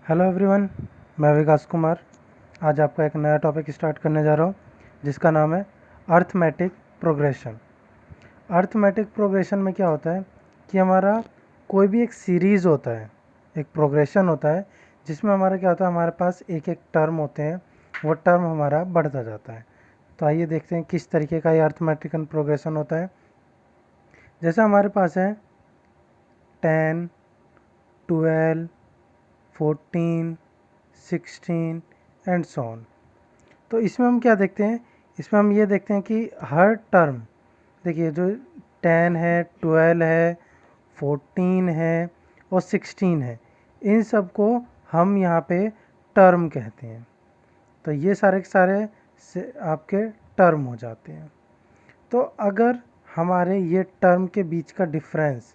Hello everyone, मैं विकास कुमार। आज आपका एक नया टॉपिक स्टार्ट करने जा रहा हूँ जिसका नाम है अर्थमेटिक प्रोग्रेशन। अर्थमेटिक प्रोग्रेशन में क्या होता है कि हमारा कोई भी एक सीरीज़ होता है, एक प्रोग्रेशन होता है जिसमें हमारा क्या होता है, हमारे पास एक एक टर्म होते हैं, वो टर्म हमारा बढ़ता जाता है। तो आइए देखते हैं किस तरीके का ये अर्थमेटिक प्रोग्रेशन होता है। जैसे हमारे पास है 10, 12, 14, 16 एंड सो ऑन। तो इसमें हम क्या देखते हैं, इसमें हम ये देखते हैं कि हर टर्म, देखिए जो 10 है, 12 है, 14 है और 16 है, इन सब को हम यहाँ पे टर्म कहते हैं। तो ये सारे के सारे से आपके टर्म हो जाते हैं। तो अगर हमारे ये टर्म के बीच का डिफरेंस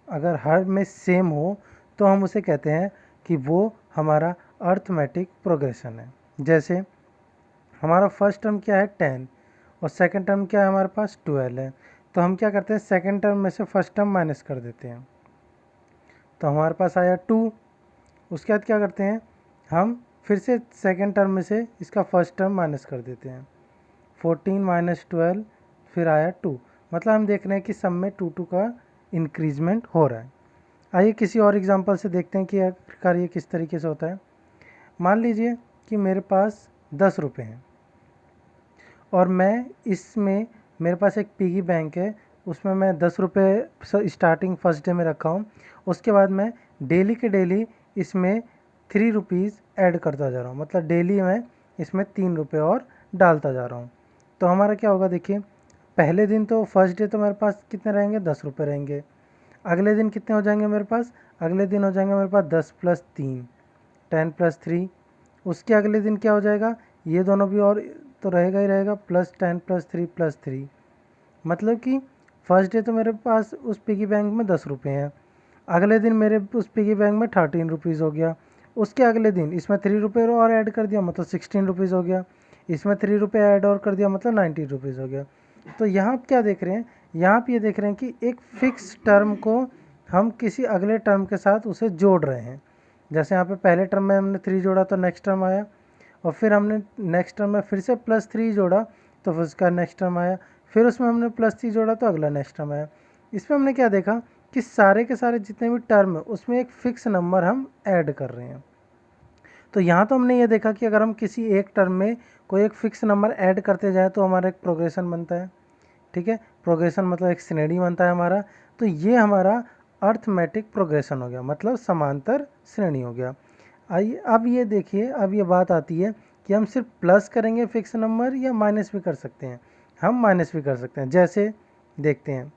अगर हर में सेम हो तो हम उसे कहते हैं कि वो हमारा अर्थमेटिक प्रोग्रेशन है। जैसे हमारा फर्स्ट टर्म क्या है 10 और सेकंड टर्म क्या है हमारे पास 12 है, तो हम क्या करते हैं सेकंड टर्म में से फर्स्ट टर्म माइनस कर देते हैं, तो हमारे पास आया 2। उसके बाद क्या करते हैं, हम फिर से सेकंड टर्म में से इसका फर्स्ट टर्म माइनस कर देते हैं, 14 माइनस 12, फिर आया 2। मतलब हम देख रहे हैं कि सब में 2 का इंक्रीजमेंट हो रहा है। आइए किसी और एग्जांपल से देखते हैं कि आखिरकार ये किस तरीके से होता है। मान लीजिए कि मेरे पास 10 रुपये हैं और मैं इसमें, मेरे पास एक पिगी बैंक है, उसमें मैं 10 रुपये स्टार्टिंग फर्स्ट डे में रखा हूँ। उसके बाद मैं डेली के डेली इसमें 3 रुपीज़ ऐड करता जा रहा हूँ, मतलब डेली मैं इसमें 3 रुपये और डालता जा रहा हूँ। तो हमारा क्या होगा, देखिए पहले दिन तो फर्स्ट डे तो मेरे पास कितने रहेंगे, 10 रुपये रहेंगे। अगले दिन कितने हो जाएंगे मेरे पास, अगले दिन हो जाएंगे मेरे पास 10 + 3, 10 + 3। उसके अगले दिन क्या हो जाएगा, ये दोनों भी और तो रहेगा ही रहेगा, +10 + 3 + 3। मतलब कि फर्स्ट डे तो मेरे पास उस पिगी बैंक में 10 रुपये हैं, अगले दिन मेरे उस पिगी बैंक में 13 रुपीज़ हो गया। उसके अगले दिन इसमें 3 रुपये और ऐड कर दिया, मतलब 16 रुपीज़ हो गया। इसमें 3 रुपये ऐड और कर दिया, मतलब 90 रुपीज़ हो गया। तो यहाँ आप क्या देख रहे हैं, यहाँ पे ये देख रहे हैं कि एक फ़िक्स टर्म को हम किसी अगले टर्म के साथ उसे जोड़ रहे हैं। जैसे यहाँ पे पहले टर्म में हमने 3 जोड़ा तो नेक्स्ट टर्म आया, और फिर हमने नेक्स्ट टर्म में फिर से +3 जोड़ा तो फिर उसका नेक्स्ट टर्म आया, फिर उसमें हमने +3 जोड़ा तो अगला नेक्स्ट टर्म आया। इसमें हमने क्या देखा कि सारे के सारे जितने भी टर्म है उसमें एक फ़िक्स नंबर हम ऐड कर रहे हैं। तो यहाँ तो हमने ये देखा कि अगर हम किसी एक टर्म में कोई एक फ़िक्स नंबर ऐड करते जाए तो हमारा एक प्रोग्रेशन बनता है। ठीक है, प्रोग्रेशन मतलब एक श्रेणी बनता है हमारा। तो ये हमारा अर्थमेटिक प्रोग्रेशन हो गया, मतलब समांतर श्रेणी हो गया। आइए अब ये देखिए, अब ये बात आती है कि हम सिर्फ प्लस करेंगे फिक्स नंबर या माइनस भी कर सकते हैं। हम माइनस भी कर सकते हैं। जैसे देखते हैं,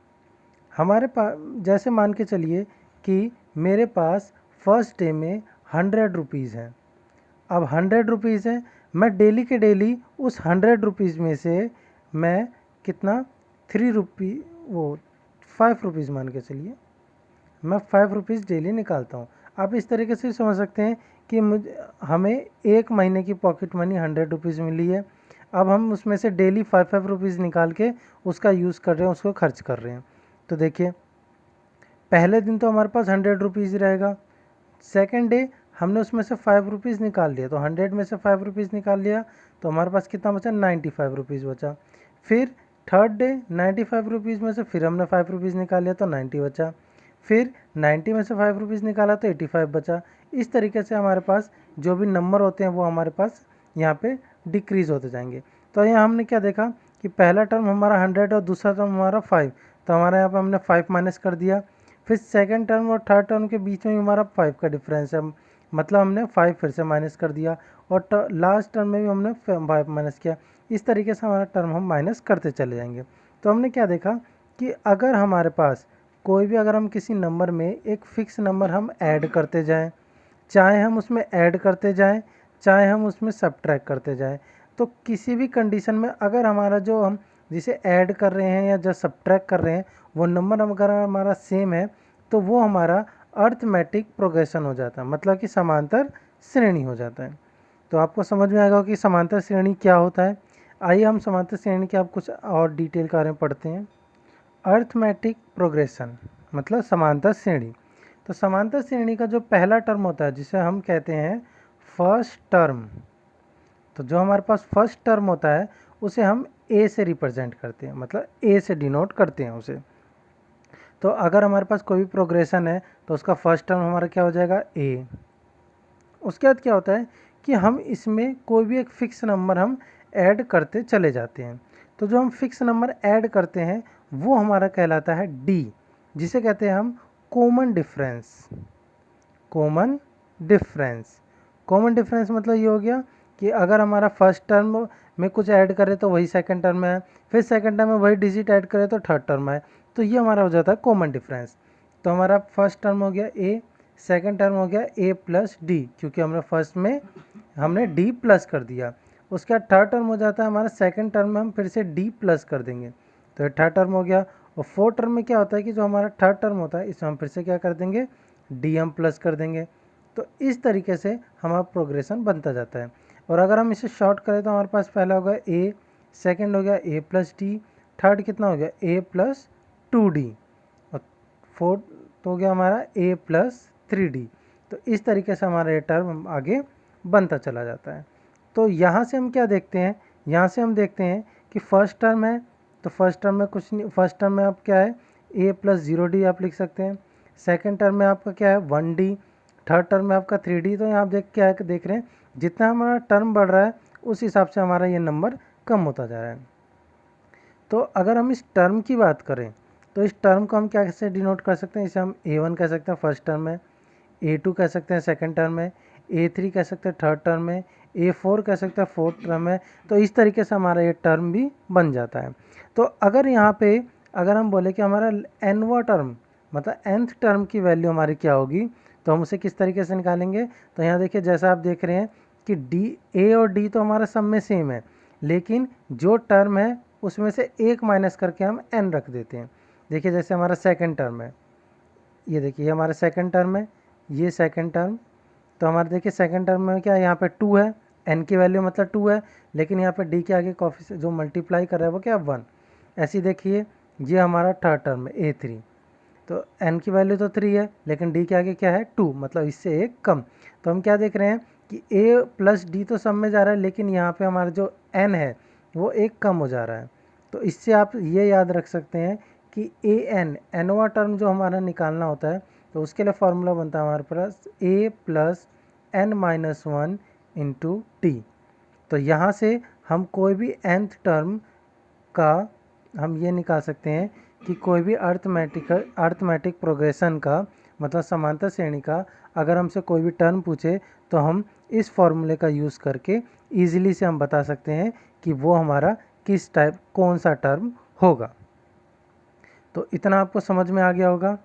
हमारे पास जैसे मान के चलिए कि मेरे पास फर्स्ट डे में 100 रुपीज़ हैं। अब 100 रुपीज़ है, मैं डेली के डेली उस 100 रुपीज़ में से मैं कितना 3 रुपी वो 5 रुपीज़ मान के चलिए, मैं 5 रुपीज़ डेली निकालता हूँ। आप इस तरीके से समझ सकते हैं कि हमें एक महीने की पॉकेट मनी 100 रुपीज़ मिली है। अब हम उसमें से डेली 5 रुपीज़ निकाल के उसका यूज़ कर रहे हैं, उसको खर्च कर रहे हैं। तो देखिए पहले दिन तो हमारे पास 100 रुपीज़ रहेगा, सेकेंड डे हमने उसमें से 5 रुपीज़ निकाल लिया, तो 100 में से 5 रुपीज़ निकाल लिया तो हमारे पास कितना बचा, 95 रुपीज़ बचा। फिर थर्ड डे 95 रुपीज़ में से फिर हमने 5 रुपीज़ निकाल लिया तो 90 बचा। फिर 90 में से 5 रुपीज़ निकाला तो 85 बचा। इस तरीके से हमारे पास जो भी नंबर होते हैं वो हमारे पास यहाँ पे डिक्रीज़ होते जाएंगे। तो यहाँ हमने क्या देखा कि पहला टर्म हमारा 100 और दूसरा टर्म हमारा 5, तो हमारे यहाँ पर हमने 5 माइनस कर दिया। फिर सेकंड टर्म और थर्ड टर्म के बीच में हमारा 5 का डिफरेंस है, मतलब हमने 5 फिर से माइनस कर दिया, और लास्ट टर्म में भी हमने 5 माइनस किया। इस तरीके से हमारा टर्म हम माइनस करते चले जाएंगे। तो हमने क्या देखा कि अगर हमारे पास कोई भी, अगर हम किसी नंबर में एक फ़िक्स नंबर हम ऐड करते जाएं, चाहे हम उसमें ऐड करते जाएं चाहे हम उसमें सब्ट्रैक्ट करते जाएं, तो किसी भी कंडीशन में अगर हमारा जो हम जिसे ऐड कर रहे हैं या जो सब्ट्रैक्ट कर रहे हैं वो नंबर अगर हमारा सेम है तो वो हमारा अर्थमेटिक प्रोग्रेशन हो जाता है, मतलब कि समांतर श्रेणी हो जाता है। तो आपको समझ में आएगा कि समांतर श्रेणी क्या होता है। आइए हम समांतर श्रेणी के आप कुछ और डिटेल के बारे में पढ़ते हैं। अर्थमेटिक प्रोग्रेशन मतलब समांतर श्रेणी। तो समांतर श्रेणी का जो पहला टर्म होता है जिसे हम कहते हैं फर्स्ट टर्म, तो जो हमारे पास फर्स्ट टर्म होता है उसे हम ए से रिप्रेजेंट करते हैं, मतलब ए से डिनोट करते हैं उसे। तो अगर हमारे पास कोई भी प्रोग्रेशन है तो उसका फर्स्ट टर्म हमारा क्या हो जाएगा, ए। उसके बाद क्या होता है कि हम इसमें कोई भी एक फिक्स नंबर हम ऐड करते चले जाते हैं। तो जो हम फिक्स नंबर ऐड करते हैं वो हमारा कहलाता है डी, जिसे कहते हैं हम common difference. Common difference, common difference मतलब ये हो गया कि अगर हमारा फर्स्ट टर्म में कुछ ऐड करें तो वही सेकंड टर्म में है, फिर सेकंड टर्म में वही डिजिट ऐड करें तो थर्ड टर्म में है, तो ये हमारा हो जाता है कॉमन डिफरेंस। तो हमारा फर्स्ट टर्म हो गया ए, सेकंड टर्म हो गया ए प्लस डी, क्योंकि हमने फर्स्ट में हमने डी प्लस कर दिया। उसके बाद थर्ड टर्म हो जाता है हमारा सेकंड टर्म में हम फिर से डी प्लस कर देंगे, तो ये थर्ड टर्म हो गया। और फोर्थ टर्म में क्या होता है कि जो हमारा थर्ड टर्म होता है इसमें हम फिर से क्या कर देंगे, डी हम प्लस कर देंगे। तो इस तरीके से हमारा प्रोग्रेशन बनता जाता है। और अगर हम इसे शॉर्ट करें तो हमारे पास पहला होगा ए, सेकेंड हो गया ए प्लस डी, थर्ड कितना हो गया ए प्लस 2d, और फोर्थ हो गया हमारा ए प्लस 3d। तो इस तरीके से हमारा ये टर्म आगे बनता चला जाता है। तो यहाँ से हम क्या देखते हैं, यहाँ से हम देखते हैं कि फर्स्ट टर्म है तो फर्स्ट टर्म में कुछ नहीं, फर्स्ट टर्म में आप क्या है ए प्लस 0d आप लिख सकते हैं। सेकेंड टर्म में आपका क्या है 1d, थर्ड टर्म में आपका 3d। तो यहाँ आप क्या है देख रहे हैं जितना हमारा टर्म बढ़ रहा है उस हिसाब से हमारा ये नंबर कम होता जा रहा है। तो अगर हम इस टर्म की बात करें तो इस टर्म को हम क्या कैसे डिनोट कर सकते हैं, इसे हम a1 कह सकते हैं फर्स्ट टर्म में, a2 कह सकते हैं सेकंड टर्म में, a3 कह सकते हैं थर्ड टर्म में, a4 कह सकते हैं फोर्थ टर्म में। तो इस तरीके से हमारा ये टर्म भी बन जाता है। तो अगर यहाँ पे अगर हम बोले कि हमारा nवा टर्म मतलब nth टर्म की वैल्यू हमारी क्या होगी, तो हम उसे किस तरीके से निकालेंगे। तो यहाँ देखिए जैसा आप देख रहे हैं कि डी, ए और डी तो हमारा सब में सेम है, लेकिन जो टर्म है उसमें से एक माइनस करके हम n रख देते हैं। देखिए जैसे हमारा सेकंड टर्म है, ये देखिए हमारा सेकंड टर्म है, ये सेकंड टर्म। तो हमारे देखिए सेकंड टर्म में क्या है, यहाँ पे 2 है, n की वैल्यू मतलब 2 है, लेकिन यहाँ पे d के आगे कॉफी जो मल्टीप्लाई कर रहा है वो क्या 1। ऐसे ही देखिए ये हमारा थर्ड टर्म है a3, तो n की वैल्यू तो 3 है लेकिन d के आगे क्या है 2, मतलब इससे एक कम। तो हम क्या देख रहे हैं कि a प्लस डी तो सब में जा रहा है, लेकिन यहाँ पे हमारा जो n है वो एक कम हो जा रहा है। तो इससे आप ये याद रख सकते हैं कि nवा टर्म जो हमारा निकालना होता है तो उसके लिए फॉर्मूला बनता है हमारे पास a plus n minus 1 into T. तो यहाँ से हम कोई भी nth टर्म का हम ये निकाल सकते हैं कि कोई भी अर्थमेटिक प्रोग्रेशन का मतलब समांतर श्रेणी का अगर हमसे कोई भी टर्म पूछे तो हम इस फॉर्मूले का यूज़ करके इजीली से हम बता सकते हैं कि वो हमारा किस टाइप कौन सा टर्म होगा। तो इतना आपको समझ में आ गया होगा।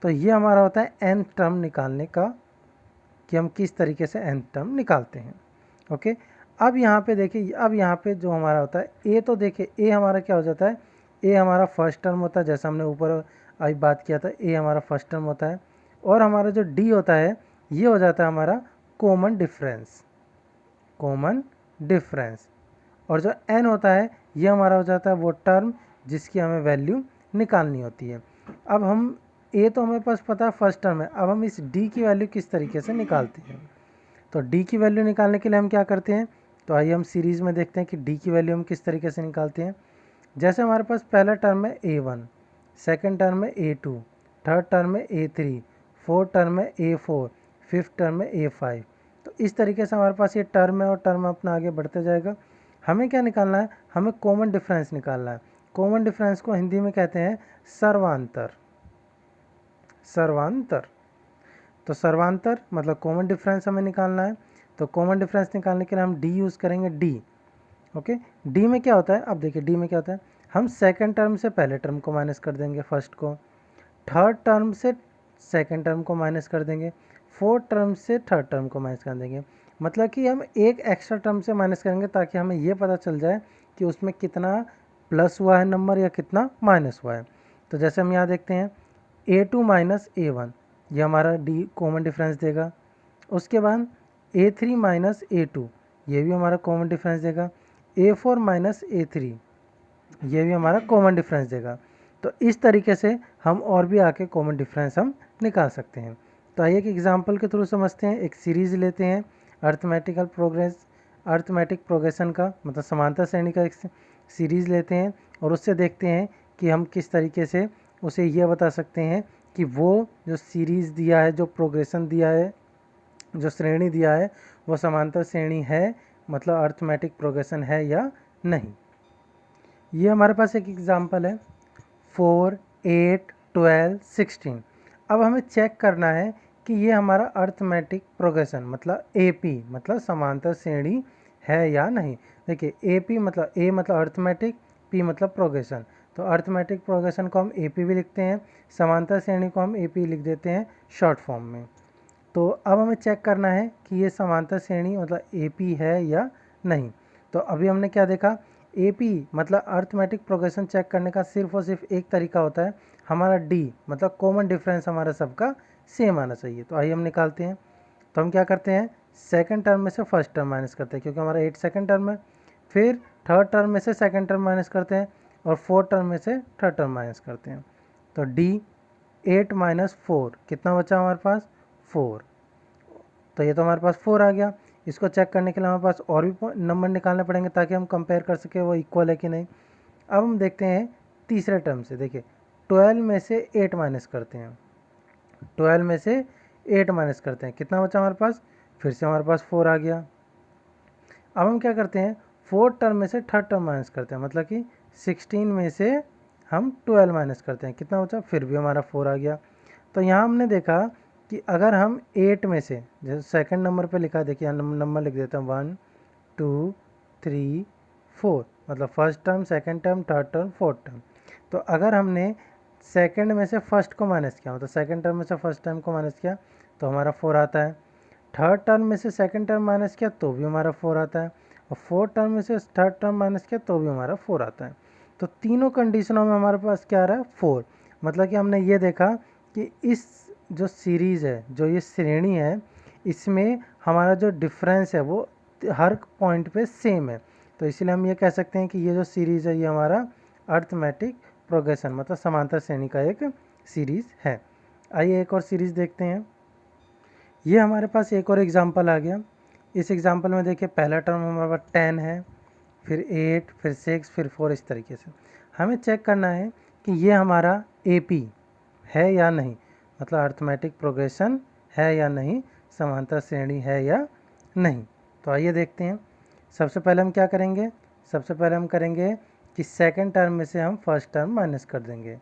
तो ये हमारा होता है nth टर्म निकालने का, कि हम किस तरीके से nth टर्म निकालते हैं। ओके, अब यहाँ पे देखिए, अब यहाँ पे जो हमारा होता है ए, तो देखिए ए हमारा क्या हो जाता है, ए हमारा फर्स्ट टर्म होता है, जैसा हमने ऊपर अभी बात किया था ए हमारा फर्स्ट टर्म होता है। और हमारा जो डी होता है ये हो जाता है हमारा कॉमन डिफरेंस, कॉमन डिफरेंस। और जो एन होता है ये हमारा हो जाता है वो टर्म जिसकी हमें वैल्यू निकालनी होती है। अब हम ए तो हमें पास पता है फर्स्ट टर्म है, अब हम इस डी की वैल्यू किस तरीके से निकालते हैं। तो डी की वैल्यू निकालने के लिए हम क्या करते हैं, तो आइए हम सीरीज़ में देखते हैं कि डी की वैल्यू हम किस तरीके से निकालते हैं। जैसे हमारे पास पहला टर्म है a1, सेकंड टर्म है a2, थर्ड टर्म है a3, फोर्थ टर्म है a4, फिफ्थ टर्म है a5। तो इस तरीके से हमारे पास ये टर्म है और टर्म अपना आगे बढ़ते जाएगा। हमें क्या निकालना है, हमें कॉमन डिफरेंस निकालना है। कॉमन डिफरेंस को हिंदी में कहते हैं सर्वांतर, सर्वांतर। तो सर्वांतर मतलब कॉमन डिफरेंस हमें निकालना है। तो कॉमन डिफरेंस निकालने के लिए हम डी यूज़ करेंगे, डी। ओके, डी में क्या होता है, अब देखिए डी में क्या होता है, हम सेकंड टर्म से पहले टर्म को माइनस कर देंगे फर्स्ट को, थर्ड टर्म से सेकंड टर्म को माइनस कर देंगे, फोर्थ टर्म से थर्ड टर्म को माइनस कर देंगे। मतलब कि हम एक एक्स्ट्रा टर्म से माइनस करेंगे ताकि हमें ये पता चल जाए कि उसमें कितना प्लस हुआ है नंबर या कितना माइनस हुआ है। तो जैसे हम यहाँ देखते हैं a2 माइनस a1, ये हमारा डी कॉमन डिफरेंस देगा। उसके बाद a3 माइनस a2, ये भी हमारा कॉमन डिफरेंस देगा। a4 माइनस a3, ये भी हमारा कॉमन डिफरेंस देगा। तो इस तरीके से हम और भी आके कॉमन डिफरेंस हम निकाल सकते हैं। तो आइए एक एग्जांपल के थ्रू समझते हैं। एक सीरीज़ लेते हैं अर्थमेटिक प्रोग्रेशन का, मतलब समांतर श्रेणी का एक सीरीज़ लेते हैं और उससे देखते हैं कि हम किस तरीके से उसे यह बता सकते हैं कि वो जो सीरीज़ दिया है, जो प्रोग्रेशन दिया है, जो श्रेणी दिया है, वो समांतर श्रेणी है, मतलब अर्थमेटिक प्रोग्रेशन है या नहीं। ये हमारे पास एक एग्जांपल है 4, 8, 12, 16। अब हमें चेक करना है कि ये हमारा अर्थमेटिक प्रोग्रेशन मतलब AP मतलब समांतर श्रेणी है या नहीं। देखिए AP मतलब A मतलब अर्थमेटिक, P मतलब प्रोग्रेशन। तो अर्थमेटिक प्रोग्रेशन को हम AP भी लिखते हैं, समांतर श्रेणी को हम AP लिख देते हैं शॉर्ट फॉर्म में। तो अब हमें चेक करना है कि ये समांतर श्रेणी मतलब AP है या नहीं। तो अभी हमने क्या देखा, AP मतलब अर्थमेटिक प्रोग्रेशन चेक करने का सिर्फ और सिर्फ एक तरीका होता है, हमारा D मतलब कॉमन डिफरेंस हमारा सबका सेम आना चाहिए। तो आइए हम निकालते हैं। तो हम क्या करते हैं, सेकंड टर्म में से फर्स्ट टर्म माइनस करते हैं क्योंकि हमारा 8 सेकंड टर्म है, फिर थर्ड टर्म में से सेकंड टर्म माइनस करते हैं और फोर्थ टर्म में से थर्ड टर्म माइनस करते हैं। तो D 8 माइनस 4 कितना बचा हमारे पास 4। तो ये तो हमारे पास 4 आ गया। इसको चेक करने के लिए हमारे पास और भी नंबर निकालने पड़ेंगे ताकि हम कंपेयर कर सकें वो इक्वल है कि नहीं। अब हम देखते हैं तीसरे टर्म से। देखिए 12 में से 8 माइनस करते हैं, 12 में से 8 माइनस करते हैं, कितना बचा हमारे पास, फिर से हमारे पास 4 आ गया। अब हम क्या करते हैं, फोर्थ टर्म में से थर्ड टर्म माइनस करते हैं, मतलब कि 16 में से हम 12 माइनस करते हैं, कितना बचा, फिर भी हमारा 4 आ गया। तो यहाँ हमने देखा कि अगर हम 8 में से, जैसे सेकंड नंबर पे लिखा, देखिए नंबर लिख देते हैं 1 2 3 4, मतलब first term, second term, third term, fourth term. तो अगर हमने सेकंड में से फर्स्ट को माइनस किया, मतलब सेकंड टर्म में से फर्स्ट टर्म को माइनस किया तो हमारा 4 आता है। थर्ड टर्म में से सेकंड टर्म माइनस किया तो भी हमारा 4 आता है, और फोर्थ टर्म में से थर्ड टर्म माइनस किया तो भी हमारा 4 आता है। तो तीनों कंडीशनों में हमारे पास क्या आ रहा है, 4। मतलब कि हमने ये देखा कि इस जो सीरीज़ है, जो ये श्रेणी है, इसमें हमारा जो डिफरेंस है वो हर पॉइंट पे सेम है। तो इसलिए हम ये कह सकते हैं कि ये जो सीरीज़ है ये हमारा अर्थमेटिक प्रोग्रेशन मतलब समांतर श्रेणी का एक सीरीज़ है। आइए एक और सीरीज़ देखते हैं। ये हमारे पास एक और एग्जांपल आ गया। इस एग्जांपल में देखिए पहला टर्म हमारे पास 10 है, फिर 8, फिर 6, फिर 4, इस तरीके से हमें चेक करना है कि ये हमारा AP है या नहीं, मतलब अर्थमेटिक प्रोग्रेशन है या नहीं, समांतर श्रेणी है या नहीं। तो आइए देखते हैं। सबसे पहले हम क्या करेंगे, सबसे पहले हम करेंगे कि सेकंड टर्म में से हम फर्स्ट टर्म माइनस कर देंगे।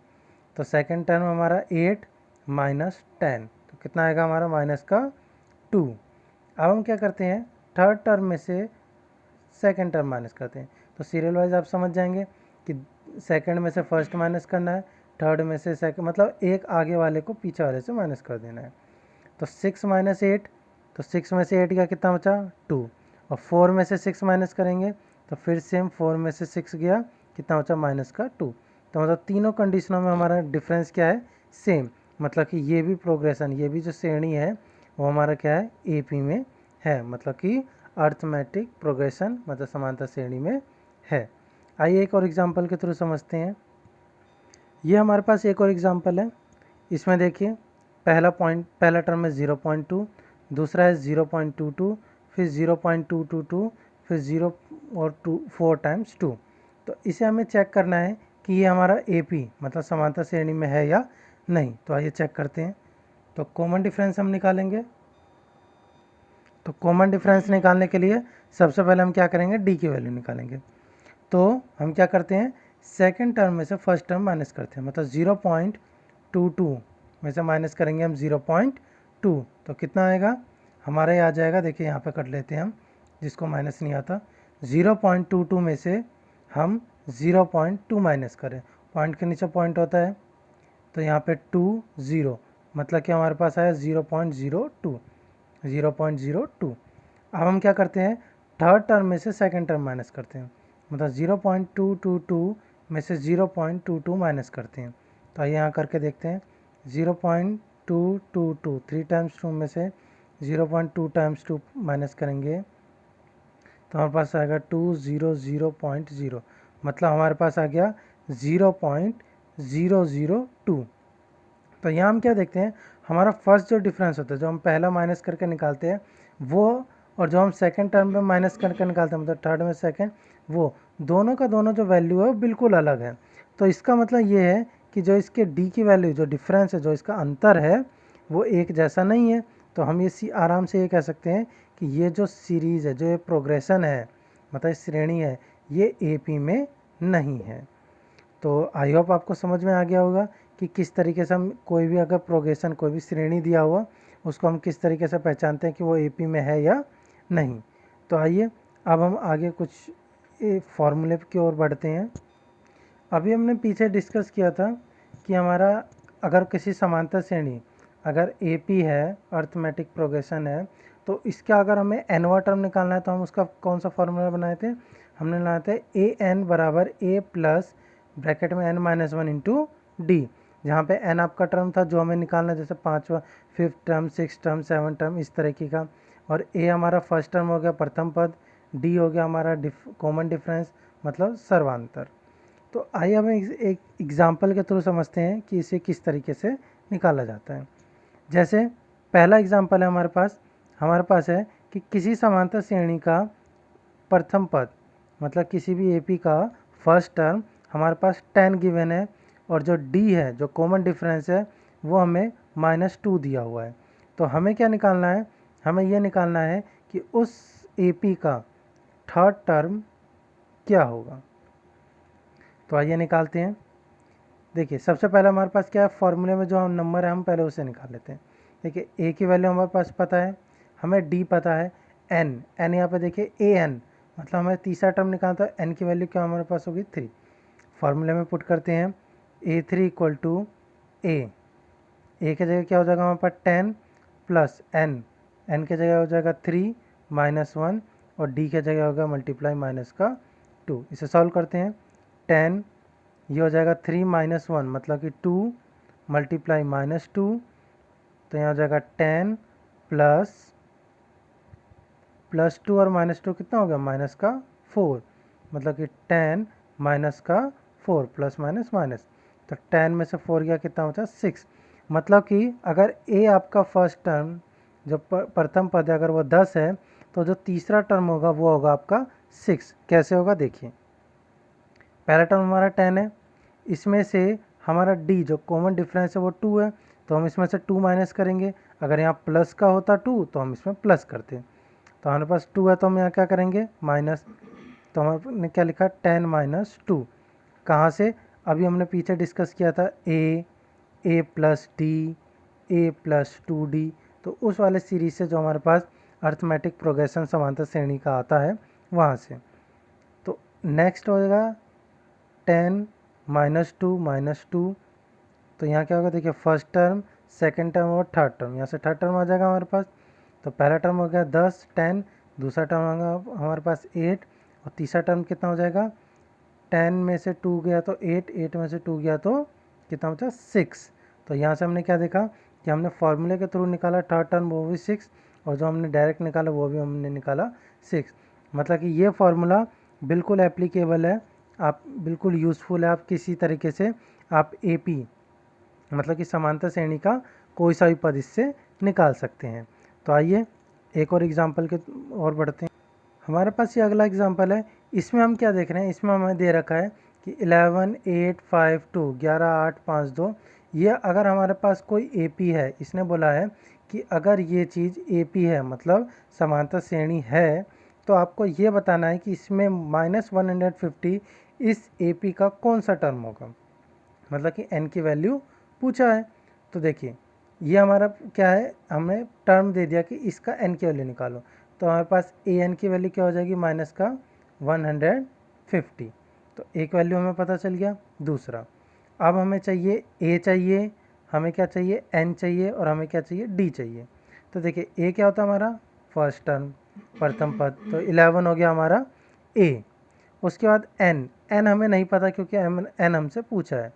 तो सेकंड टर्म हमारा 8 माइनस 10, तो कितना आएगा हमारा माइनस का 2। अब हम क्या करते हैं, थर्ड टर्म में से सेकंड टर्म माइनस करते हैं। तो सीरियल वाइज आप समझ जाएंगे कि सेकंड में से फर्स्ट माइनस करना है, थर्ड में से सेकंड, मतलब एक आगे वाले को पीछे वाले से माइनस कर देना है। तो 6 माइनस 8, तो 6 में से 8 गया, कितना बचा 2, और 4 में से 6 माइनस करेंगे तो फिर सेम 4 में से 6 गया, कितना बचा माइनस का 2। तो मतलब तीनों कंडीशनों में हमारा डिफरेंस क्या है, सेम। मतलब कि ये भी प्रोग्रेशन, ये भी जो श्रेणी है वो हमारा क्या है, AP में है, मतलब कि अर्थमेटिक प्रोग्रेशन मतलब समांतर श्रेणी में है। आइए एक और एग्जांपल के थ्रू समझते हैं। ये हमारे पास एक और एग्जांपल है। इसमें देखिए पहला टर्म है 0.2, दूसरा है 0.22, फिर 0.222, फिर 0 और 4 टाइम्स 2। तो इसे हमें चेक करना है कि ये हमारा AP मतलब समांतर श्रेणी में है या नहीं। तो आइए चेक करते हैं। तो कॉमन डिफरेंस हम निकालेंगे। तो कॉमन डिफरेंस निकालने के लिए सबसे पहले हम क्या करेंगे, D की वैल्यू निकालेंगे। तो हम क्या करते हैं, सेकंड टर्म में से फर्स्ट टर्म माइनस करते हैं, मतलब 0.22 में से माइनस करेंगे हम 0.2, तो कितना आएगा हमारा, ये आ जाएगा, देखिए यहाँ पे कर लेते हैं हम, जिसको माइनस नहीं आता। 0.22 में से हम 0.2 माइनस करें, पॉइंट के नीचे पॉइंट होता है, तो यहाँ पे 2 0, मतलब कि हमारे पास आया 0.02। अब हम क्या करते हैं, थर्ड टर्म में से सेकंड टर्म माइनस करते हैं, मतलब 0.222 में से 0.22 माइनस करते हैं। तो आइए यहाँ करके देखते हैं। 0.222 3 टाइम्स 2 में से 0.2 टाइम्स 2 माइनस करेंगे तो हमारे पास आएगा 200.0, मतलब हमारे पास आ गया 0.002। तो यहाँ हम क्या देखते हैं, हमारा फर्स्ट जो डिफरेंस होता है, जो हम पहला माइनस करके निकालते हैं वो, और जो हम सेकंड टर्म में माइनस करके निकालते हैं मतलब थर्ड में सेकंड, वो दोनों का दोनों जो वैल्यू है वो बिल्कुल अलग है। तो इसका मतलब ये है कि जो इसके डी की वैल्यू, जो डिफरेंस है, जो इसका अंतर है, वो एक जैसा नहीं है। तो हम ये आराम से ये कह सकते हैं कि ये जो सीरीज़ है, जो ये प्रोग्रेशन है, मतलब श्रेणी है, ये AP में नहीं है। तो आई होप आपको समझ में आ गया होगा कि किस तरीके से हम कोई भी अगर प्रोग्रेशन, कोई भी श्रेणी दिया हुआ, उसको हम किस तरीके से पहचानते हैं कि वो AP में है या नहीं। तो आइए अब हम आगे कुछ फॉर्मूले की ओर बढ़ते हैं। अभी हमने पीछे डिस्कस किया था कि हमारा अगर किसी समांतर श्रेणी अगर AP है, अर्थमेटिक प्रोग्रेशन है, तो इसका अगर हमें nवां टर्म निकालना है तो हम उसका कौन सा फॉर्मूला बनाए थे? हमने बनाए थे AN बराबर A प्लस ब्रैकेट में n-1 इंटू डी, जहाँ पे n आपका टर्म था जो हमें निकालना है, जैसे 5वां, 5th term, 6th term, 7th term, इस तरीके का। और A हमारा फर्स्ट टर्म हो गया, प्रथम पद, D हो गया हमारा कॉमन डिफरेंस मतलब सर्वांतर। तो आइए हम एक एग्जाम्पल के थ्रू समझते हैं कि इसे किस तरीके से निकाला जाता है। जैसे पहला एग्जाम्पल है हमारे पास है कि किसी समांतर श्रेणी का प्रथम पद, मतलब किसी भी AP का फर्स्ट टर्म हमारे पास 10 गिवन है, और जो D है, जो कॉमन डिफरेंस है, वो हमें -2 दिया हुआ है। तो हमें क्या निकालना है? हमें ये निकालना है कि उस AP का थर्ड टर्म क्या होगा। तो आइए निकालते हैं। देखिए सबसे पहले हमारे पास क्या है, फॉर्मूले में जो हम नंबर है हम पहले उसे निकाल लेते हैं। देखिए A की वैल्यू हमारे पास पता है, हमें D पता है, n यहाँ पे देखिए AN, मतलब हमें तीसरा टर्म निकालता है, n की वैल्यू क्या हमारे पास होगी 3। फॉर्मूले में पुट करते हैं A3 इक्वल टू A की जगह क्या हो जाएगा हमारे पास 10 प्लस n की जगह हो जाएगा 3 -1, और D की जगह होगा मल्टीप्लाई माइनस का 2। इसे सॉल्व करते हैं। 10 ये हो जाएगा 3 -1 मतलब कि 2 मल्टीप्लाई -2, तो यहाँ हो जाएगा 10 प्लस 2 और -2 कितना हो गया, माइनस का 4, मतलब कि 10 माइनस का 4 प्लस माइनस माइनस, तो 10 में से 4 गया कितना होता है 6। मतलब कि अगर A आपका फर्स्ट टर्म जो प्रथम पद है अगर वो 10 है, तो जो तीसरा टर्म होगा वो होगा आपका 6। कैसे होगा देखिए, पहला टर्म हमारा 10 है, इसमें से हमारा D जो कॉमन डिफरेंस है वो 2 है, तो हम इसमें से 2 माइनस करेंगे। अगर यहाँ प्लस का होता 2 तो हम इसमें प्लस करते, तो हमारे पास 2 है तो हम यहाँ क्या करेंगे माइनस। तो हमने क्या लिखा 10 - 2, कहाँ से? अभी हमने पीछे डिस्कस किया था A plus D, A plus 2D, तो उस वाले सीरीज से जो हमारे पास अर्थमेटिक प्रोग्रेशन समांतर श्रेणी का आता है वहाँ से। तो नेक्स्ट होगा 10 - 2, तो यहाँ क्या होगा देखिए, फर्स्ट टर्म, सेकंड टर्म और थर्ड टर्म, यहाँ से थर्ड टर्म आ जाएगा हमारे पास। तो पहला टर्म हो गया 10 10, दूसरा टर्म होगा हमारे पास 8, और तीसरा टर्म कितना हो जाएगा, 10 में से 2 गया तो 8, 8 में से 2 गया तो कितना बचा 6। तो यहाँ से हमने क्या देखा कि हमने फॉर्मूले के थ्रू निकाला थर्ड टर्म वो भी 6, और जो हमने डायरेक्ट निकाला वो भी हमने निकाला 6। मतलब कि ये फार्मूला बिल्कुल एप्लीकेबल है, आप बिल्कुल यूज़फुल है, आप किसी तरीके से आप AP मतलब कि समांतर श्रेणी का कोई सा भी पद इससे निकाल सकते हैं। तो आइए एक और एग्जांपल के और बढ़ते हैं। हमारे पास ये अगला एग्जांपल है, इसमें हम क्या देख रहे हैं, इसमें हमें दे रखा है कि 11 8 5 2 11 8 5 2। ये अगर हमारे पास कोई AP है, इसने बोला है कि अगर ये चीज़ AP है मतलब समांतर श्रेणी है, तो आपको ये बताना है कि इसमें -150 इस AP का कौन सा टर्म होगा, मतलब कि n की वैल्यू पूछा है। तो देखिए ये हमारा क्या है, हमें टर्म दे दिया कि इसका n की वैल्यू निकालो, तो हमारे पास AN की वैल्यू क्या हो जाएगी माइनस का 150। तो एक वैल्यू हमें पता चल गया। दूसरा, अब हमें चाहिए A चाहिए, हमें क्या चाहिए n चाहिए, और हमें क्या चाहिए D चाहिए। तो देखिए A क्या होता है हमारा फर्स्ट टर्म प्रथम पद, तो 11 हो गया हमारा A। उसके बाद n हमें नहीं पता क्योंकि n हमसे पूछा है।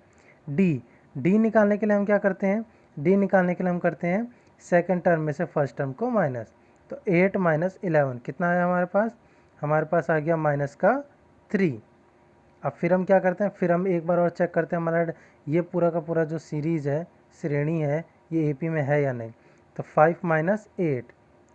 D निकालने के लिए हम क्या करते हैं, D निकालने के लिए हम करते हैं सेकंड टर्म में से फर्स्ट टर्म को माइनस। तो 8 - 11 कितना है हमारे पास आ गया माइनस का 3। अब फिर हम क्या करते हैं, फिर हम एक बार और चेक करते हैं हमारा ये पूरा का पूरा जो सीरीज़ है, श्रेणी है, ये ए पी में है या नहीं। तो 5 माइनस 8,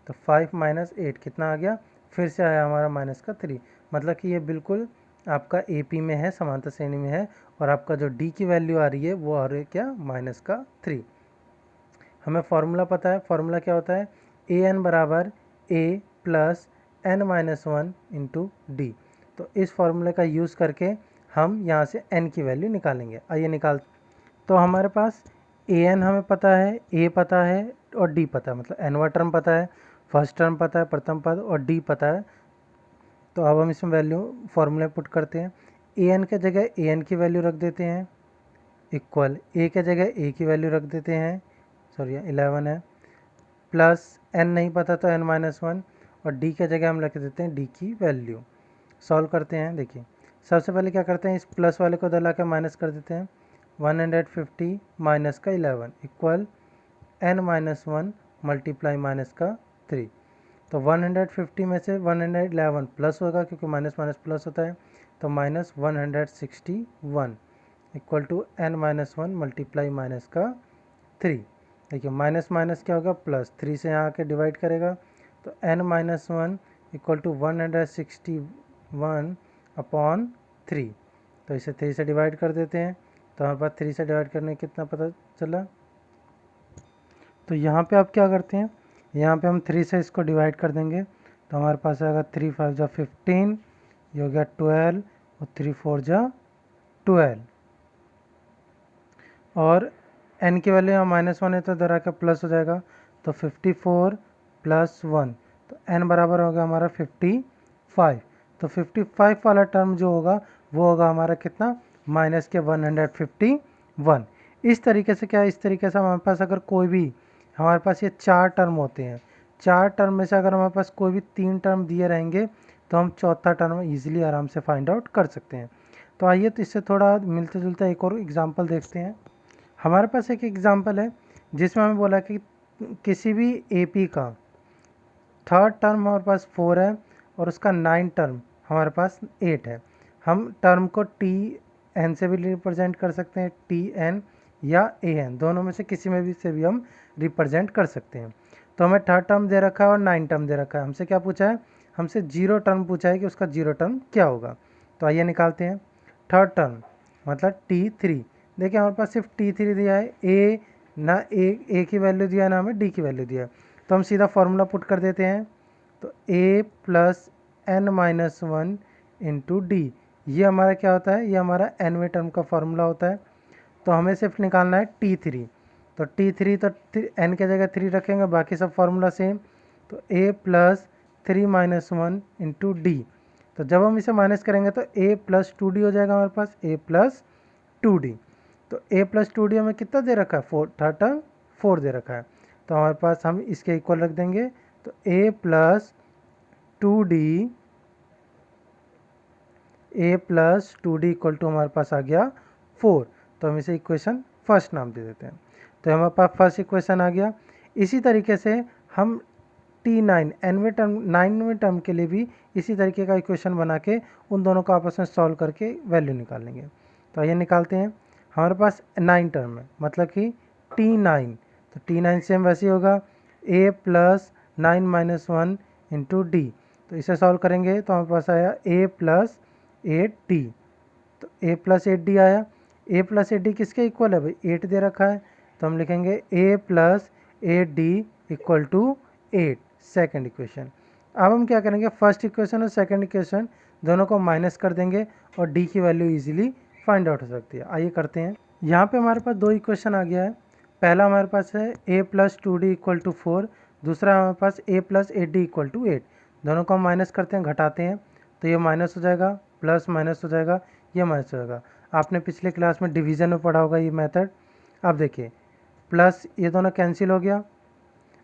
तो 5 माइनस 8 कितना आ गया, फिर से आया हमारा माइनस का 3, मतलब कि ये बिल्कुल आपका ए पी में है, समांतर श्रेणी में है, और आपका जो डी की वैल्यू आ रही है वो आ रही है क्या, माइनस का 3। हमें फॉर्मूला पता है, फॉर्मूला क्या होता है, ए एन बराबर A plus N minus 1 into D. तो इस फॉर्मूले का यूज़ करके हम यहाँ से एन की वैल्यू निकालेंगे। आइए निकाल। तो हमारे पास ए एन हमें पता है, ए पता है और डी पता है, मतलब एनवा टर्म पता है, फर्स्ट टर्म पता है प्रथम पद, और डी पता है। तो अब हम इसमें वैल्यू फॉर्मूले पुट करते हैं। ए एन के जगह ए एन की वैल्यू रख देते हैं, इक्वल ए के जगह ए की वैल्यू रख देते हैं, सॉरी 11 है, प्लस एन नहीं पता तो एन माइनस 1, और डी के जगह हम रख देते हैं डी की वैल्यू। सॉल्व करते हैं। देखिए सबसे पहले क्या करते हैं, इस प्लस वाले को दला के माइनस कर देते हैं। 150 माइनस का 11 equal N minus 1 multiply minus का 3। तो 150 में से 111 प्लस होगा, क्योंकि माइनस माइनस प्लस होता है, तो minus 161 equal to N minus 1 multiply minus का 3। देखिए माइनस माइनस क्या होगा, प्लस, 3 से यहाँ आके डिवाइड करेगा, तो N minus 1 equal to 161 upon 3। तो इसे 3 से डिवाइड कर देते हैं, तो हमारे पास 3 से डिवाइड करने कितना पता चला। तो यहाँ पे आप क्या करते हैं, यहाँ पे हम 3 से इसको डिवाइड कर देंगे, तो हमारे पास आएगा 3 5 जा 15, ये हो गया 12, और 3 4 जा 12, और n की वैल्यू यहाँ माइनस 1 है तो इधर आकर प्लस हो जाएगा, तो 54 प्लस 1, तो n बराबर होगा हमारा 55। तो 55 वाला टर्म जो होगा वो होगा हमारा कितना, माइनस के 151। इस तरीके से क्या, इस तरीके से हमारे पास अगर कोई भी, हमारे पास ये 4 टर्म होते हैं, 4 टर्म में से अगर हमारे पास कोई भी 3 टर्म दिए रहेंगे तो हम चौथा टर्म ईजिली आराम से फाइंड आउट कर सकते हैं। तो आइए तो इससे थोड़ा मिलते जुलता एक और एग्जाम्पल देखते हैं। हमारे पास एक एग्जाम्पल है जिसमें हमें बोला कि किसी भी एपी का थर्ड टर्म हमारे पास 4 है और उसका 9 टर्म हमारे पास 8 है। हम टर्म को टी एन से भी रिप्रेजेंट कर सकते हैं, टी एन या ए एन, दोनों में से किसी में भी से भी हम रिप्रेजेंट कर सकते हैं। तो हमें थर्ड टर्म दे रखा है और 9 टर्म दे रखा है। हमसे क्या पूछा है, हमसे 0 टर्म पूछा है कि उसका 0 टर्म क्या होगा। तो आइए निकालते हैं। थर्ड टर्म मतलब T3, देखिए हमारे पास सिर्फ T3 दिया है, ए ना ए की वैल्यू दिया है ना हमें डी की वैल्यू दिया है, तो हम सीधा फार्मूला पुट कर देते हैं। तो A plus N minus 1 into D, ये हमारा क्या होता है, ये हमारा एनवे टर्म का फार्मूला होता है। तो हमें सिर्फ निकालना है T3, तो T3 तो एन के जगह 3 रखेंगे, बाकी सब फार्मूला सेम। तो A plus 3 minus 1 into D, तो जब हम इसे माइनस करेंगे तो a प्लस 2d हो जाएगा हमारे पास, a प्लस 2d। तो a प्लस 2d हमें कितना दे रखा है, 4, थर्ड टर्म 4 दे रखा है, तो हमारे पास हम इसके इक्वल रख देंगे। तो a plus 2d, a plus 2d equal to हमारे पास आ गया 4। तो हम इसे इक्वेशन फर्स्ट नाम दे देते हैं। तो हमारे पास फर्स्ट इक्वेशन आ गया। इसी तरीके से हम T9 एनवे टर्म 9वें टर्म के लिए भी इसी तरीके का इक्वेशन बना के उन दोनों को आपस में सॉल्व करके वैल्यू निकाल लेंगे। तो आइए निकालते हैं। हमारे पास 9 टर्म है, मतलब कि T9, तो T9 सेम वैसे ही होगा, a plus 9 minus 1 into D. तो इसे सॉल्व करेंगे तो हमारे पास आया a प्लस 8d। तो a प्लस 8d आया। a प्लस 8d किसके इक्वल है भाई, 8 दे रखा है, तो हम लिखेंगे a plus 8d equal to 8, second equation. अब हम क्या करेंगे, फर्स्ट इक्वेशन और सेकंड इक्वेशन दोनों को माइनस कर देंगे और डी की वैल्यू इजीली फाइंड आउट हो सकती है। आइए करते हैं। यहाँ पे हमारे पास दो इक्वेशन आ गया है। पहला हमारे पास है a plus 2d equal to 4, दूसरा हमारे पास a plus 8d equal to 8। दोनों को हम माइनस करते हैं, घटाते हैं, तो ये माइनस हो जाएगा, प्लस माइनस हो जाएगा, ये माइनस हो जाएगा। आपने पिछले क्लास में डिवीज़न में पढ़ा होगा ये मेथड। अब देखिए प्लस ये दोनों कैंसिल हो गया, अब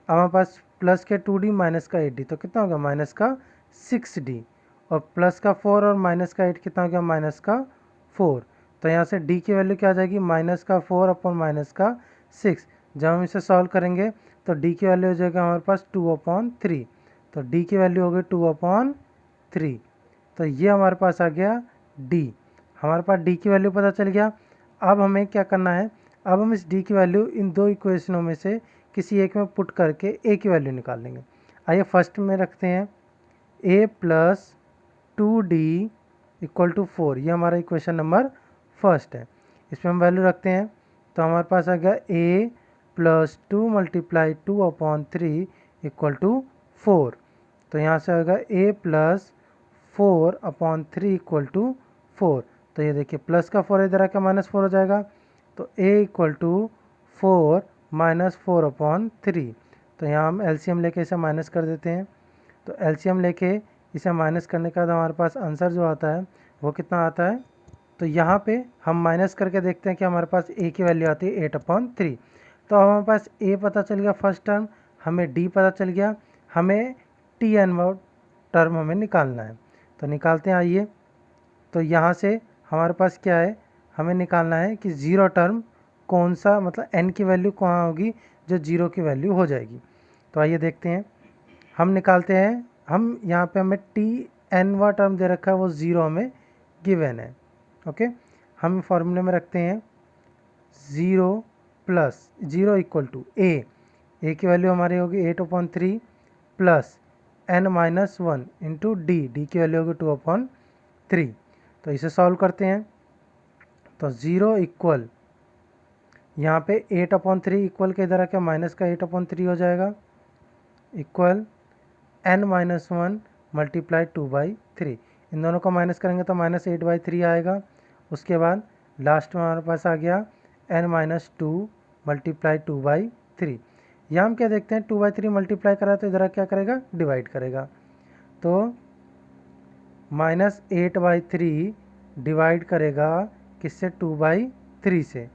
हमारे पास प्लस के 2d माइनस का 8d, तो कितना हो गया, माइनस का 6d, और प्लस का 4 और माइनस का 8 कितना हो गया, माइनस का 4। तो यहाँ से d की वैल्यू क्या आ जाएगी, माइनस का 4 अपॉन माइनस का 6। जब हम इसे सॉल्व करेंगे तो d की वैल्यू हो जाएगा हमारे पास 2/3, तो d की वैल्यू हो गई 2/3। तो ये हमारे पास आ गया d, हमारे पास d की वैल्यू पता चल गया। अब हमें क्या करना है, अब हम इस डी की वैल्यू इन दो इक्वेशनों में से किसी एक में पुट करके ए की वैल्यू निकाल लेंगे। आइए फर्स्ट में रखते हैं a plus 2d equal to 4, ये हमारा इक्वेशन नंबर फर्स्ट है। इसमें हम वैल्यू रखते हैं तो हमारे पास आ गया a plus 2 multiply 2/3 equal to 4। तो यहाँ से आएगा a प्लस 4/3 इक्वल टू 4। तो ये देखिए प्लस का 4 इधर आके -4 हो जाएगा, तो a इक्वल टू 4 माइनस 4/3। तो यहाँ हम एलसीएम लेके इसे माइनस कर देते हैं। तो एलसीएम लेके इसे माइनस करने के बाद हमारे पास आंसर जो आता है वो कितना आता है, तो यहाँ पे हम माइनस करके देखते हैं कि हमारे पास a की वैल्यू आती है 8/3। तो अब हमारे पास a पता चल गया फर्स्ट टर्म, हमें d पता चल गया, हमें tn टर्म हमें निकालना है। तो निकालते हैं आइए। तो यहाँ से हमारे पास क्या है, हमें निकालना है कि ज़ीरो टर्म कौन सा, मतलब n की वैल्यू कहाँ होगी जो जीरो की वैल्यू हो जाएगी। तो आइए देखते हैं, हम निकालते हैं। हम यहाँ पे हमें tn टर्म दे रखा है, वो ज़ीरो हमें गिवन है। ओके, हम फॉर्मूले में रखते हैं 0 प्लस 0 इक्वल टू a की वैल्यू हमारी होगी 8/3 प्लस n-1 इंटू d की वैल्यू होगी 2/3। तो इसे सॉल्व करते हैं तो 0 इक्वल यहाँ पे 8/3 इक्वल के इधर आके माइनस का 8/3 हो जाएगा, इक्वल n-1 मल्टीप्लाई 2/3। इन दोनों को माइनस करेंगे तो -8/3 आएगा। उसके बाद लास्ट में हमारे पास आ गया n-2 मल्टीप्लाई 2/3। यहाँ हम क्या देखते हैं, 2/3 मल्टीप्लाई करा तो इधर क्या करेगा, डिवाइड करेगा। तो -8/3 डिवाइड करेगा किससे, 2/3 से,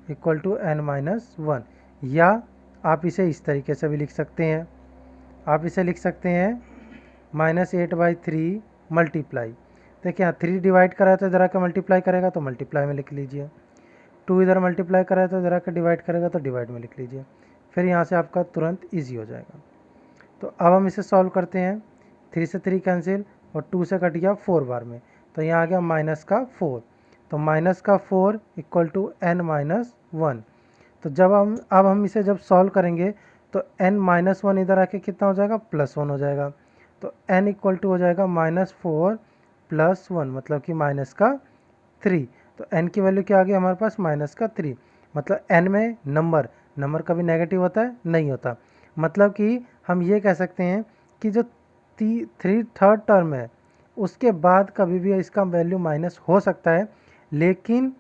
इक्वल टू n-1। या आप इसे इस तरीके से भी लिख सकते हैं, आप इसे लिख सकते हैं -8/3 मल्टीप्लाई, देखिए यहाँ 3 डिवाइड करा है तो इधर आकर मल्टीप्लाई करेगा तो मल्टीप्लाई में लिख लीजिए, 2 इधर मल्टीप्लाई करा है तो इधर आकर डिवाइड करेगा तो डिवाइड में लिख लीजिए। फिर यहाँ से आपका तुरंत ईजी हो जाएगा। तो अब हम इसे सॉल्व करते हैं। 3 से 3 कैंसिल और 2 से कट गया 4 बार में, तो यहाँ आ गया -4। तो -4 इक्वल टू n-1। तो जब अब हम इसे जब सॉल्व करेंगे तो n-1 इधर आके कितना हो जाएगा, +1 हो जाएगा। तो n इक्वल टू हो जाएगा -4 + 1, मतलब कि -3। तो n की वैल्यू क्या आ गई हमारे पास, -3। मतलब n में नंबर कभी नेगेटिव होता है, नहीं होता। मतलब कि हम ये कह सकते हैं कि जो थर्ड टर्म है उसके बाद कभी भी इसका वैल्यू माइनस हो सकता है, लेकिन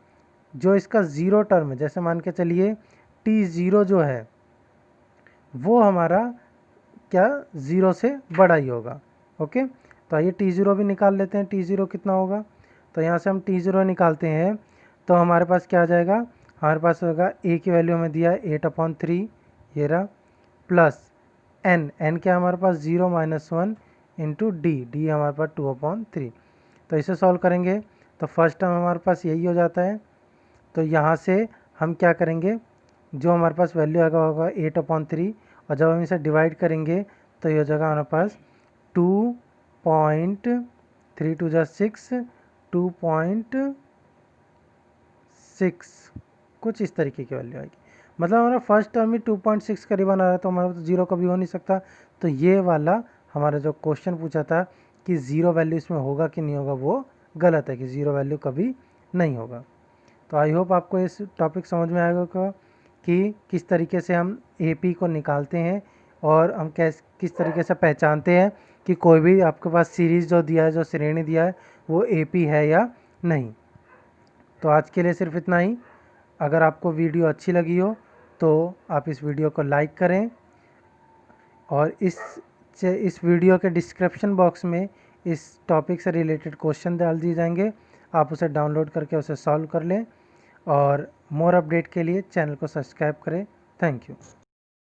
जो इसका ज़ीरो टर्म है, जैसे मान के चलिए t0 जो है वो हमारा क्या, ज़ीरो से बड़ा ही होगा। ओके, तो आइए t0 भी निकाल लेते हैं, t0 कितना होगा। तो यहाँ से हम t0 निकालते हैं तो हमारे पास क्या आ जाएगा, हमारे पास होगा a की वैल्यू हमें दिया है 8/3, ये रहा, प्लस n क्या हमारे पास 0-1 इंटू डी हमारे पास 2/3। तो इसे सॉल्व करेंगे तो फर्स्ट टर्म हमारे पास यही हो जाता है। तो यहाँ से हम क्या करेंगे, जो हमारे पास वैल्यू आएगा होगा 8/3, और जब हम इसे डिवाइड करेंगे तो ये हो जाएगा हमारे पास 2.3 2 6, 2.6 कुछ इस तरीके की वैल्यू आएगी। मतलब हमारा फर्स्ट टर्म ही 2.6 करीबन आ रहा है, तो हमारा तो जीरो कभी हो नहीं सकता। तो ये वाला हमारा जो क्वेश्चन पूछा था कि ज़ीरो वैल्यू इसमें होगा कि नहीं होगा, वो गलत है, कि ज़ीरो वैल्यू कभी नहीं होगा। तो आई होप आपको इस टॉपिक समझ में आएगा कि किस तरीके से हम AP को निकालते हैं और हम किस तरीके से पहचानते हैं कि कोई भी आपके पास सीरीज़ जो दिया है, जो श्रेणी दिया है, वो AP है या नहीं। तो आज के लिए सिर्फ इतना ही। अगर आपको वीडियो अच्छी लगी हो तो आप इस वीडियो को लाइक करें, और इस वीडियो के डिस्क्रिप्शन बॉक्स में इस टॉपिक से रिलेटेड क्वेश्चन डाल दिए जाएंगे, आप उसे डाउनलोड करके उसे सॉल्व कर लें। और मोर अपडेट के लिए चैनल को सब्सक्राइब करें। Thank you.